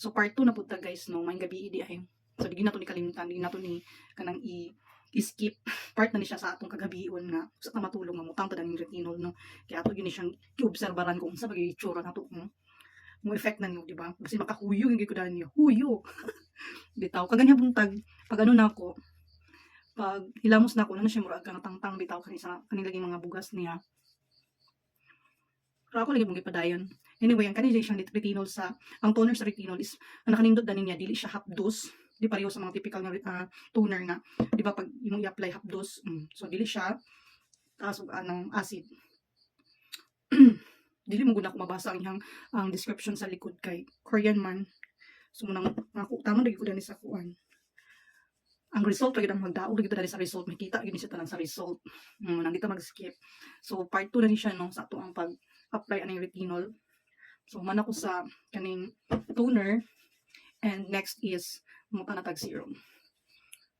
So part 2 na pud ta guys no, may gabi idi ay. So di na to ni kalimtan, di na to ni kanang skip part na ni siya sa atong kagabion nga sa matulong nga mutang ta daning retinol no. Kaya ato gyud ni siyang giobserbaran kung unsa bagay itsura nato mo effect na niyo, di ba? Kasi makahuyo yung gikudan niyo. Huyo. Bitaw kaganya buntag pag ano na ako, pag hilamos na ako na siya murag ka tangtang bitaw kanisa kanilaging mga bugas niya. Pero ako lagi mong ipadayon. Anyway, ang kanina siyang retinol sa, ang toner sa retinol is, ang nakanindot na niya, dili siya hapdos. Di pareho sa mga typical na toner nga. Di ba pag yung i-apply hapdos, so dili siya, tapos ng acid. Dili mo guna ko mabasa ang description sa likod kay Korean man. So munang tama lagi ko dani sa kuan. Ang result lagi ang magdaog lagi dali sa result, makita gini siya tanan sa result. Nang dito mag-skip. So part 2 na ni siya no sa ato ang pag-apply aning retinol. So man ako sa kaning toner and next is muta na tag serum.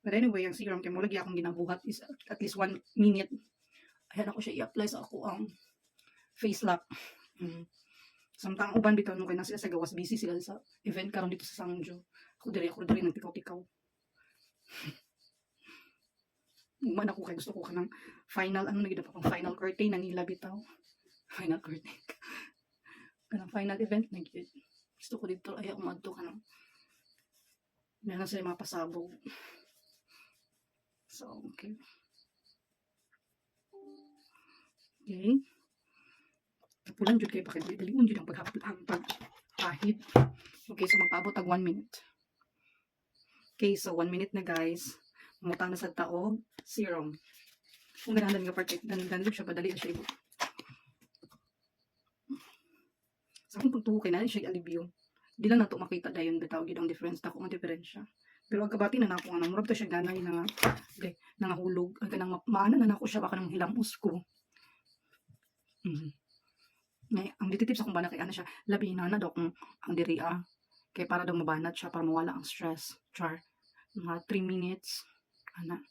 But anyway, ang serum kay mo lagi akong ginabuhat is at least 1 minute. Ayan ako siya i-apply sa ako ang face lock. Samtang uban bitaw no kay na sila sa gawas, busy sila sa event karon dito sa Sangjo. Ako diri nagtikaw-tikaw. Uman ako kay gusto ko kanang final ano nagid pa pang final curtain nang ila bitaw. Final curtain. Kanang final event nagid. Gusto ko dito ay umadto kanang meron sila mga pasabog. So, okay. Okay. Tapulan jud kay pakidaliun jud ang pagpahid. Okay, so magpaabot tag 1 minute. Okay, so 1 minute na guys. Mutang na sa taog serum. Kung ganahan nga part ganun siya padali siya ibo. Sa akong pagtuo kay na siya alibyo. Di lang nato makita dayon bitaw gid ang difference ta kung ang diferensya. Pero ang kabati na nako nga murag ta siya ganay na okay, nangahulog ang kanang maana na nako siya baka nang hilamos ko. May ang dititip sa kung bana kay ana siya labi na daw kung ang diri kay para daw mabanat siya para mawala ang stress. Char. Mga 3 minutes ana.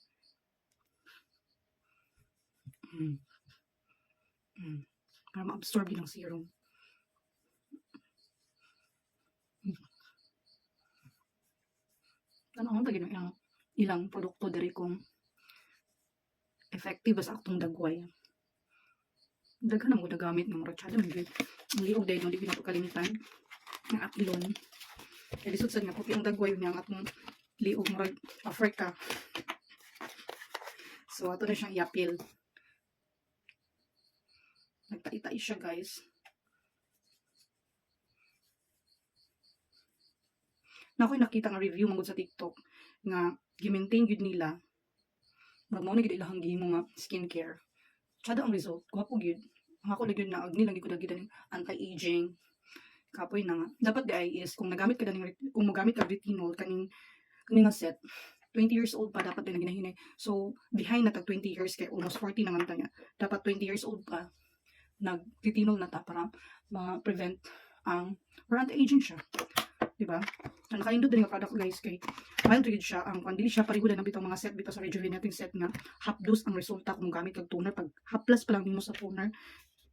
Para ma-absorb yun ang serum. Ano ba gino ilang produkto diri kung effective sa akong dagway. Daghan mo nagamit ng rochada man gyud. Ang liog dahil hindi pinapakalimtan ang atlon. Kaya lisod sad nga puti ang dagway niya ang atong liog murag Africa. So ato na siyang yapil. Nagtai-tai siya guys. Na ako'y nakita nga review mangod sa TikTok nga gi-maintain gyud nila. Murag mao na gyud ilahang gihimo nga skincare. Tsada ang result, gwapo gyud. Ang ako gyud na agni lang gyud daning anti-aging. Kapoy na nga. Dapat di ay is kung nagamit ka daning kung mogamit ka retinol kaning nga set 20 years old pa dapat din ginahinay. So behind na tag 20 years kay almost 40 naman ta niya. Dapat 20 years old pa nag-retinol na ta para ma-prevent ang anti-aging siya. Diba? Ang nakaindot din nga product guys kay mild rigid siya ang kung dili siya pareho na bitong mga set bitaw sa rejuvenating set nga half dose ang resulta kung gamit kag toner pag half plus pa lang nimo sa toner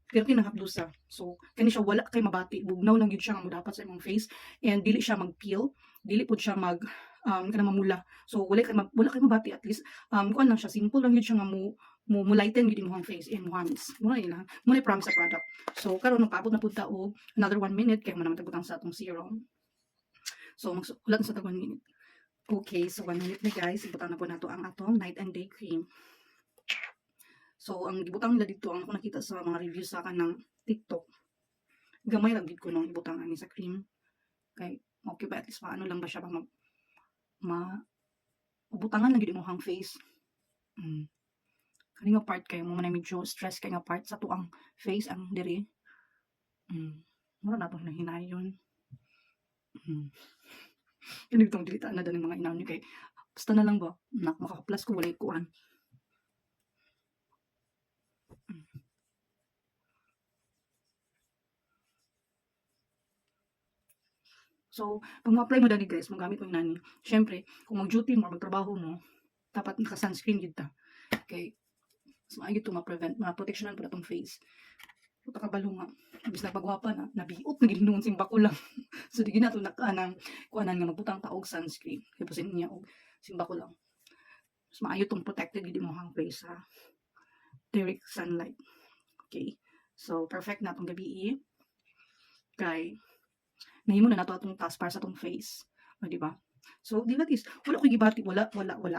pero kinang half dose so kani siya wala kay mabati bugnaw lang gyud siya nga mo dapat sa imong face and dili siya mag-peel dili pud siya mag kanang mamula so wala kay mabati at least kuan lang siya simple lang gyud siya nga mo lighten gyud imong face in once muna ila muna promise sa product so karon magpaabot na pud ta og another 1 minute kay mo naman tagbutang sa atong serum. So, magsulat sa 1 minute. Okay, so 1 minute na guys. Ibutang na po nato ang atong night and day cream. So, ang ibutang nila dito, ang ako nakita sa mga reviews sa akin ng TikTok, gamay lang ko nung ibutang ani sa cream. Okay, okay ba? At least paano lang ba siya ba mabutangan lang yun imong face. Kani nga part kayo mo man medyo stress kay nga part sa tuang face ang diri. Mura na to hinayon. Kani bitong dilitaan na daning mga inaw niyo kay basta na lang ba makaka-plus ko walay kuan. So, pag ma-apply mo dali guys, magamit mo yung nani. Syempre, kung mag-duty mo, magtrabaho mo, dapat naka-sunscreen yun ta. Okay? So, ay ito ma-prevent, ma-protectionan po na itong face. puta ka balo nga imbis na pagwapa na nabiot na gid noon sing bako lang. So di gina to nakanang kuanan nga magbutang ta og sunscreen kay pusin niya og sing bako lang. Mas maayo tong protected gid imong face sa direct sunlight. Okay. So perfect na tong gabi kay nahimo na nato atong task para sa atong face. O, di ba? So, di ba is, wala ko gibati, wala,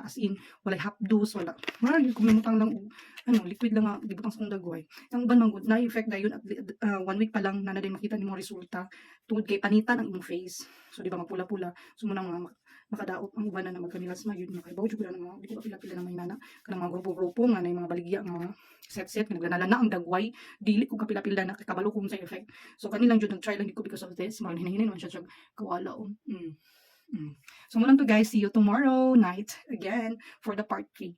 as in, wala hapdos, wala, marami, kumimutang lang, liquid lang nga, gibutang sa kong dagway. Ang uban man, na-effect na yun, at 1 week pa lang, na din makita ni mo resulta, tungod kay panitan ang imong face. So, di ba, magpula-pula, so muna mga makadaot ang uban na magkanilasma, yun, nakaibaw, dyan ko lang mga, di ko pila-pila na may nana, kanang mga grupo-grupo, nga na yung mga baligya, mga set-set, naglanala na ang dagway, dili ko kapila-pila na, kabalo kong sa effect. So, kanilang dyan, nag-try lang ko because of this, mga hinahinay naman siya, kawala, So, muna to guys. See you tomorrow night again for the part 3.